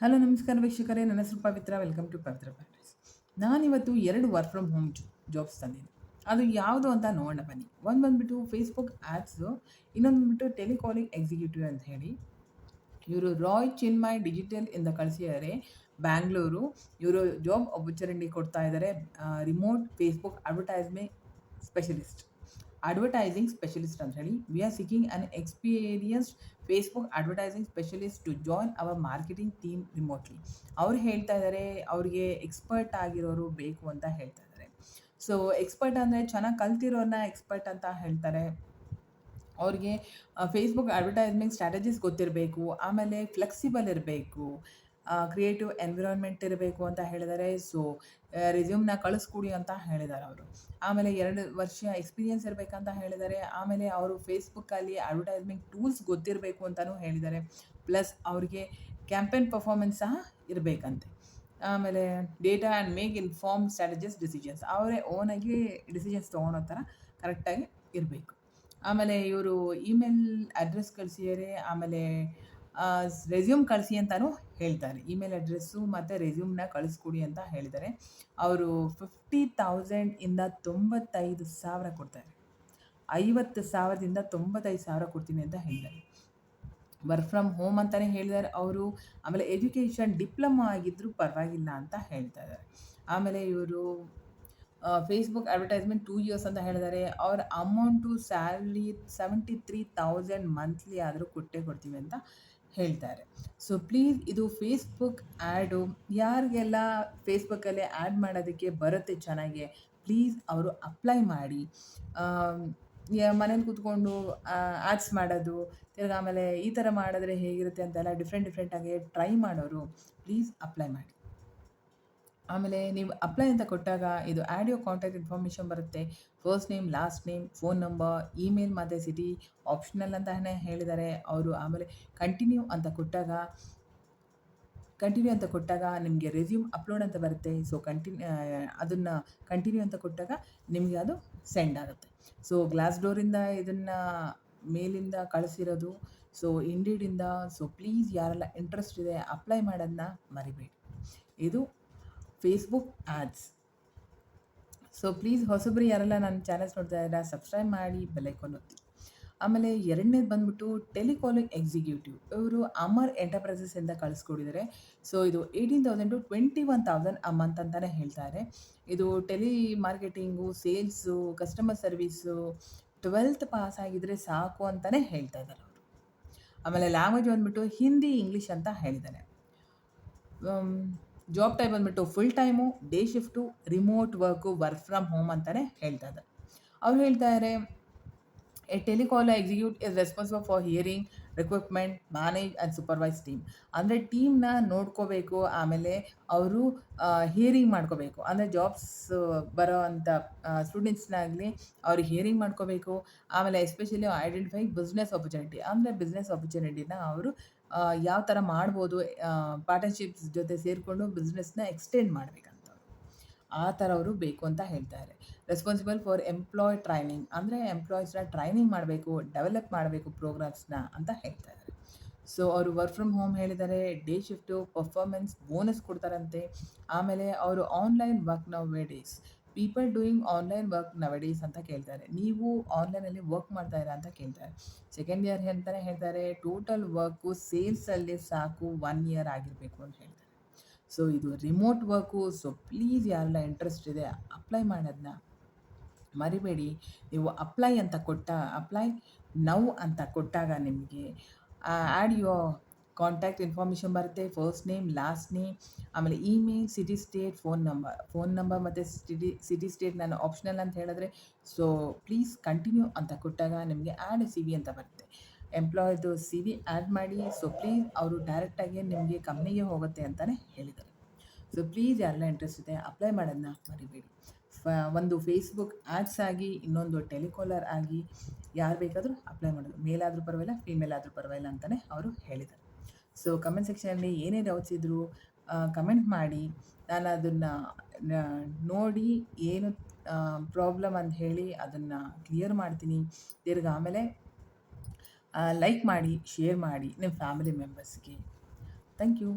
Hello ನಮಸ್ಕಾರ ವೀಕ್ಷಕರೇ, ನನ್ನ ಹೆಸರು Pavithra. Welcome to Pavithra paradise. ನಾನಿವತ್ತು 2 ವರ್ಕ್ ಫ್ರಮ್ ಹೋಮ್ ಜಾಬ್ಸ್ ತಂದಿದ್ದೀನಿ. ಅದು ಯಾವುದು ಅಂತ ನೋಡೋಣ ಬನ್ನಿ. ಒಂದು ಬಂದ್ಬಿಟ್ಟು ಫೇಸ್ಬುಕ್ ಆ್ಯಡ್ಸು, ಇನ್ನೊಂದು ಬಂದ್ಬಿಟ್ಟು ಟೆಲಿಕಾಲಿಂಗ್ ಎಕ್ಸಿಕ್ಯೂಟಿವ್ ಅಂತ ಹೇಳಿ. ಇವರು ರಾಯ್ ಚಿನ್ಮಯ್ ಡಿಜಿಟಲ್ ಇಂದ ಕಳಿಸಿದ್ದಾರೆ, ಬ್ಯಾಂಗ್ಳೂರು. ಇವರು ಜಾಬ್ ಆಪರ್ಚುನಿಟಿ ಕೊಡ್ತಾ ಇದ್ದಾರೆ. ರಿಮೋಟ್ ಫೇಸ್ಬುಕ್ ಅಡ್ವರ್ಟೈಸಿಂಗ್ ಸ್ಪೆಷಲಿಸ್ಟ್ ಅಂತ ಹೇಳಿ. We are seeking an experienced Facebook advertising specialist to join our marketing team remotely. ಅವ್ರು ಹೇಳ್ತಾ ಇದ್ದಾರೆ ಅವ್ರಿಗೆ ಎಕ್ಸ್ಪರ್ಟ್ ಆಗಿರೋರು ಬೇಕು ಅಂತ ಹೇಳ್ತಾ ಇದ್ದಾರೆ. ಸೊ ಎಕ್ಸ್ಪರ್ಟ್ ಅಂದರೆ ಚೆನ್ನಾಗಿ ಕಲ್ತಿರೋರನ್ನ ಎಕ್ಸ್ಪರ್ಟ್ ಅಂತ ಹೇಳ್ತಾರೆ. ಅವ್ರಿಗೆ ಫೇಸ್ಬುಕ್ ಅಡ್ವರ್ಟೈಸ್ಮೆಂಟ್ ಸ್ಟ್ರಾಟಜೀಸ್ ಗೊತ್ತಿರಬೇಕು, ಆಮೇಲೆ ಫ್ಲೆಕ್ಸಿಬಲ್ ಇರಬೇಕು, ಕ್ರಿಯೇಟಿವ್ ಎನ್ವಿರಾನ್ಮೆಂಟ್ ಇರಬೇಕು ಅಂತ ಹೇಳಿದ್ದಾರೆ. ಸೊ ರೆಸ್ಯೂಮ್ನ ಕಳಿಸ್ಕೊಡಿ ಅಂತ ಹೇಳಿದ್ದಾರೆ ಅವರು. ಆಮೇಲೆ 2 ವರ್ಷ ಎಕ್ಸ್ಪೀರಿಯನ್ಸ್ ಇರಬೇಕಂತ ಹೇಳಿದ್ದಾರೆ. ಆಮೇಲೆ ಅವರು ಫೇಸ್ಬುಕ್ಕಲ್ಲಿ ಅಡ್ವರ್ಟೈಸ್ಮೆಂಟ್ ಟೂಲ್ಸ್ ಗೊತ್ತಿರಬೇಕು ಅಂತಲೂ ಹೇಳಿದ್ದಾರೆ. ಪ್ಲಸ್ ಅವ್ರಿಗೆ ಕ್ಯಾಂಪೇನ್ ಪರ್ಫಾರ್ಮೆನ್ಸ್ ಸಹ ಇರಬೇಕಂತೆ. ಆಮೇಲೆ data and make inform strategies decisions, ಅವರೇ ಓನಾಗಿ ಡಿಸಿಷನ್ಸ್ ತೊಗೊಳೋ ಥರ ಕರೆಕ್ಟಾಗಿ ಇರಬೇಕು. ಆಮೇಲೆ ಇವರು ಇಮೇಲ್ ಅಡ್ರೆಸ್ ಕಳಿಸಿದ್ದಾರೆ. ಆಮೇಲೆ ರೆಸ್ಯೂಮ್ ಕಳಿಸಿ ಅಂತಲೂ ಹೇಳ್ತಾರೆ. ಇಮೇಲ್ ಅಡ್ರೆಸ್ಸು ಮತ್ತು ರೆಸ್ಯೂಮ್ನ ಕಳಿಸ್ಕೊಡಿ ಅಂತ ಹೇಳಿದ್ದಾರೆ. ಅವರು 50,000 ಇಂದ 95,000 ಕೊಡ್ತಾರೆ. 50,000ದಿಂದ 95,000 ಕೊಡ್ತೀನಿ ಅಂತ ಹೇಳಿದ್ದಾರೆ. ವರ್ಕ್ ಫ್ರಮ್ ಹೋಮ್ ಅಂತಲೇ ಹೇಳಿದ್ದಾರೆ ಅವರು. ಆಮೇಲೆ ಎಜುಕೇಷನ್ ಡಿಪ್ಲೊಮಾ ಆಗಿದ್ದರೂ ಪರವಾಗಿಲ್ಲ ಅಂತ ಹೇಳ್ತಾ ಇದ್ದಾರೆ. ಆಮೇಲೆ ಇವರು ಫೇಸ್ಬುಕ್ ಅಡ್ವರ್ಟೈಸ್ಮೆಂಟ್ 2 ಇಯರ್ಸ್ ಅಂತ ಹೇಳಿದ್ದಾರೆ. ಅವ್ರ ಅಮೌಂಟು ಸ್ಯಾಲ್ರಿ 73,000 ಮಂತ್ಲಿ ಆದರೂ ಕೊಟ್ಟೇ ಕೊಡ್ತೀವಿ ಅಂತ ಹೇಳ್ತಾರೆ. ಸೊ ಪ್ಲೀಸ್, ಇದು ಫೇಸ್ಬುಕ್ ಆ್ಯಡು ಯಾರಿಗೆಲ್ಲ ಫೇಸ್ಬುಕ್ಕಲ್ಲಿ ಆ್ಯಡ್ ಮಾಡೋದಕ್ಕೆ ಬರುತ್ತೆ ಚೆನ್ನಾಗಿ, ಪ್ಲೀಸ್ ಅವರು ಅಪ್ಲೈ ಮಾಡಿ. ಮನೇಲಿ ಕೂತ್ಕೊಂಡು ಆ್ಯಡ್ಸ್ ಮಾಡೋದು, ತಿರ್ಗಿ ಆಮೇಲೆ ಈ ಥರ ಮಾಡಿದ್ರೆ ಹೇಗಿರುತ್ತೆ ಅಂತೆಲ್ಲ ಡಿಫ್ರೆಂಟಾಗಿ ಟ್ರೈ ಮಾಡೋರು ಪ್ಲೀಸ್ ಅಪ್ಲೈ ಮಾಡಿ. ಆಮೇಲೆ ನೀವು ಅಪ್ಲೈ ಅಂತ ಕೊಟ್ಟಾಗ ಇದು ಆ್ಯಡ್ ಯುವರ್ ಕಾಂಟ್ಯಾಕ್ಟ್ ಇನ್ಫಾರ್ಮೇಷನ್ ಬರುತ್ತೆ. First name, last name, phone number, email ಮತ್ತು ಸಿಟಿ ಆಪ್ಷನಲ್ ಅಂತಲೇ ಹೇಳಿದ್ದಾರೆ ಅವರು. ಆಮೇಲೆ ಕಂಟಿನ್ಯೂ ಅಂತ ಕೊಟ್ಟಾಗ ನಿಮಗೆ ರೆಸ್ಯೂಮ್ ಅಪ್ಲೋಡ್ ಅಂತ ಬರುತ್ತೆ. ಸೊ ಅದನ್ನು ಕಂಟಿನ್ಯೂ ಅಂತ ಕೊಟ್ಟಾಗ ನಿಮಗೆ ಅದು ಸೆಂಡ್ ಆಗುತ್ತೆ. ಸೊ ಗ್ಲಾಸ್ ಡೋರಿಂದ ಇದನ್ನು ಮೇಲಿಂದ ಕಳಿಸಿರೋದು, ಸೊ ಇಂಡೀಡಿಂದ. ಸೊ ಪ್ಲೀಸ್ ಯಾರೆಲ್ಲ ಇಂಟ್ರೆಸ್ಟ್ ಇದೆ ಅಪ್ಲೈ ಮಾಡೋದನ್ನ ಮರಿಬೇಡಿ. ಇದು ಫೇಸ್ಬುಕ್ ಆ್ಯಡ್ಸ್. ಸೊ ಪ್ಲೀಸ್ ಹೊಸಬ್ರು ಯಾರೆಲ್ಲ ನನ್ನ ಚಾನಲ್ಸ್ ನೋಡ್ತಾ ಇದ್ದಾರೆ ಸಬ್ಸ್ಕ್ರೈಬ್ ಮಾಡಿ, ಬೆಲ್ ಐಕಾನ್ ಒತ್ತಿ. ಆಮೇಲೆ ಎರಡನೇದು ಬಂದ್ಬಿಟ್ಟು ಟೆಲಿಕಾಲಿಂಗ್ ಎಕ್ಸಿಕ್ಯೂಟಿವ್. ಇವರು ಅಮರ್ ಎಂಟರ್ಪ್ರೈಸಸ್ಸಿಂದ ಕಳಿಸ್ಕೊಡಿದ್ದಾರೆ. ಸೊ ಇದು 18,000 to 21,000 ಅ ಮಂತ್ ಅಂತಲೇ ಹೇಳ್ತಾರೆ. ಇದು tele marketing, sales, customer service 12th pass ಆಗಿದ್ದರೆ ಸಾಕು ಅಂತಲೇ ಹೇಳ್ತಾ ಇದ್ದಾರೆ ಅವರು. ಆಮೇಲೆ ಲ್ಯಾಂಗ್ವೇಜ್ ಬಂದ್ಬಿಟ್ಟು ಹಿಂದಿ, ಇಂಗ್ಲೀಷ್ ಅಂತ ಹೇಳಿದ್ದಾರೆ. ಜಾಬ್ ಟೈಪ್ ಬಂದ್ಬಿಟ್ಟು full time, day shift, remote work, work from home ಅಂತಲೇ ಹೇಳ್ತಾ ಇದ್ದಾರೆ. ಅವ್ರು ಹೇಳ್ತಾ ಇದ್ದಾರೆ, a telecaller executive is responsible for hiring recruitment, manage and supervise team. ಅಂದರೆ ಟೀಮ್ನ ನೋಡ್ಕೋಬೇಕು, ಆಮೇಲೆ ಅವರು ಹಿಯರಿಂಗ್ ಮಾಡ್ಕೋಬೇಕು. ಅಂದರೆ ಜಾಬ್ಸ್ ಬರೋ ಅಂಥ ಸ್ಟೂಡೆಂಟ್ಸ್ನಾಗಲಿ ಅವ್ರಿಗೆ ಹಿಯರಿಂಗ್ ಮಾಡ್ಕೋಬೇಕು. ಆಮೇಲೆ ಎಸ್ಪೆಷಲಿ ಐಡೆಂಟಿಫೈ ಬಿಸ್ನೆಸ್ ಆಪರ್ಚುನಿಟಿ, ಅಂದರೆ ಬಿಸ್ನೆಸ್ ಆಪರ್ಚುನಿಟಿನ ಅವರು ಯಾವ ಥರ ಮಾಡ್ಬೋದು, ಪಾರ್ಟ್ನರ್ಶಿಪ್ಸ್ ಜೊತೆ ಸೇರಿಕೊಂಡು ಬಿಸ್ನೆಸ್ನ ಎಕ್ಸ್ಟೆಂಡ್ ಮಾಡಬೇಕಂತ ಆ ಥರ ಅವರು ಬೇಕು ಅಂತ ಹೇಳ್ತಾರೆ. ರೆಸ್ಪಾನ್ಸಿಬಲ್ ಫಾರ್ ಎಂಪ್ಲಾಯ್ ಟ್ರೈನಿಂಗ್, ಅಂದರೆ ಎಂಪ್ಲಾಯೀಸ್ನ ಟ್ರೈನಿಂಗ್ ಮಾಡಬೇಕು, ಡೆವಲಪ್ ಮಾಡಬೇಕು ಪ್ರೋಗ್ರಾಮ್ಸ್ನ ಅಂತ ಹೇಳ್ತಾ ಇದ್ದಾರೆ. ಸೊ ಅವರು ವರ್ಕ್ ಫ್ರಮ್ ಹೋಮ್ ಹೇಳಿದ್ದಾರೆ. ಡೇ ಶಿಫ್ಟು, ಪರ್ಫಾರ್ಮೆನ್ಸ್ ಬೋನಸ್ ಕೊಡ್ತಾರಂತೆ. ಆಮೇಲೆ ಅವರು online work nowadays, people doing online work nowadays ಅಂತ ಕೇಳ್ತಾರೆ. ನೀವು ಆನ್ಲೈನಲ್ಲಿ ವರ್ಕ್ ಮಾಡ್ತಾ ಇರಾ ಅಂತ ಕೇಳ್ತಾರೆ. ಸೆಕೆಂಡ್ ಇಯರ್ ಅಂತಲೇ ಹೇಳ್ತಾರೆ. ಟೋಟಲ್ ವರ್ಕು ಸೇಲ್ಸಲ್ಲಿ ಸಾಕು 1 ಇಯರ್ ಆಗಿರಬೇಕು ಅಂತ ಹೇಳ್ತಾರೆ. ಸೊ ಇದು ರಿಮೋಟ್ ವರ್ಕು. ಸೊ ಪ್ಲೀಸ್ ಯಾರೆಲ್ಲ ಇಂಟ್ರೆಸ್ಟ್ ಇದೆ ಅಪ್ಲೈ ಮಾಡೋದನ್ನ ಮರಿಬೇಡಿ. ನೀವು ಅಪ್ಲೈ ನೌ ಅಂತ ಕೊಟ್ಟಾಗ ನಿಮಗೆ ಆ್ಯಡ್ ಯುವರ್ ಕಾಂಟ್ಯಾಕ್ಟ್ ಇನ್ಫಾರ್ಮೇಷನ್ ಬರುತ್ತೆ. ಫಸ್ಟ್ ನೇಮ್, ಲಾಸ್ಟ್ ನೇಮ್, ಆಮೇಲೆ email, city state, phone number ಮತ್ತು ಸಿಟಿ ಸ್ಟೇಟ್ ನಾನು ಆಪ್ಷನಲ್ ಅಂತ ಹೇಳಿದ್ರೆ. ಸೊ ಪ್ಲೀಸ್ ಕಂಟಿನ್ಯೂ ಅಂತ ಕೊಟ್ಟಾಗ ನಿಮಗೆ ಆ್ಯಡ್ CV ಅಂತ ಬರುತ್ತೆ. ಎಂಪ್ಲಾಯ್ದು CV ಆ್ಯಡ್ ಮಾಡಿ. ಸೊ ಪ್ಲೀಸ್ ಅವರು ಡೈರೆಕ್ಟಾಗಿ ನಿಮಗೆ ಕಂಪ್ನಿಗೆ ಹೋಗುತ್ತೆ ಅಂತಲೇ ಹೇಳಿದ್ದಾರೆ. ಸೊ ಪ್ಲೀಸ್ ಯಾರೆಲ್ಲ ಇಂಟ್ರೆಸ್ಟ್ ಇದೆ ಅಪ್ಲೈ ಮಾಡೋದನ್ನ ಮರಿಬೇಡಿ. ಒಂದು ಫೇಸ್ಬುಕ್ ಆ್ಯಡ್ಸ್ ಆಗಿ, ಇನ್ನೊಂದು ಟೆಲಿಕಾಲರ್ ಆಗಿ ಯಾರು ಬೇಕಾದರೂ ಅಪ್ಲೈ ಮಾಡೋದು. ಮೇಲ್ ಆದರೂ ಪರವಾಗಿಲ್ಲ, ಫೀಮೇಲ್ ಆದರೂ ಪರವಾಗಿಲ್ಲ ಅಂತಲೇ ಅವರು ಹೇಳಿದ್ದಾರೆ. ಸೊ ಕಮೆಂಟ್ ಸೆಕ್ಷನಲ್ಲಿ ಏನೇ ಡೌಟ್ಸ್ ಇದ್ದರೂ ಕಮೆಂಟ್ ಮಾಡಿ. ನಾನು ಅದನ್ನು ನೋಡಿ ಏನು ಪ್ರಾಬ್ಲಮ್ ಅಂತ ಹೇಳಿ ಅದನ್ನು ಕ್ಲಿಯರ್ ಮಾಡ್ತೀನಿ. ತಿರ್ಗಿ ಆಮೇಲೆ ಲೈಕ್ ಮಾಡಿ, ಶೇರ್ ಮಾಡಿ ನಿಮ್ಮ ಫ್ಯಾಮಿಲಿ ಮೆಂಬರ್ಸ್ಗೆ. Thank you.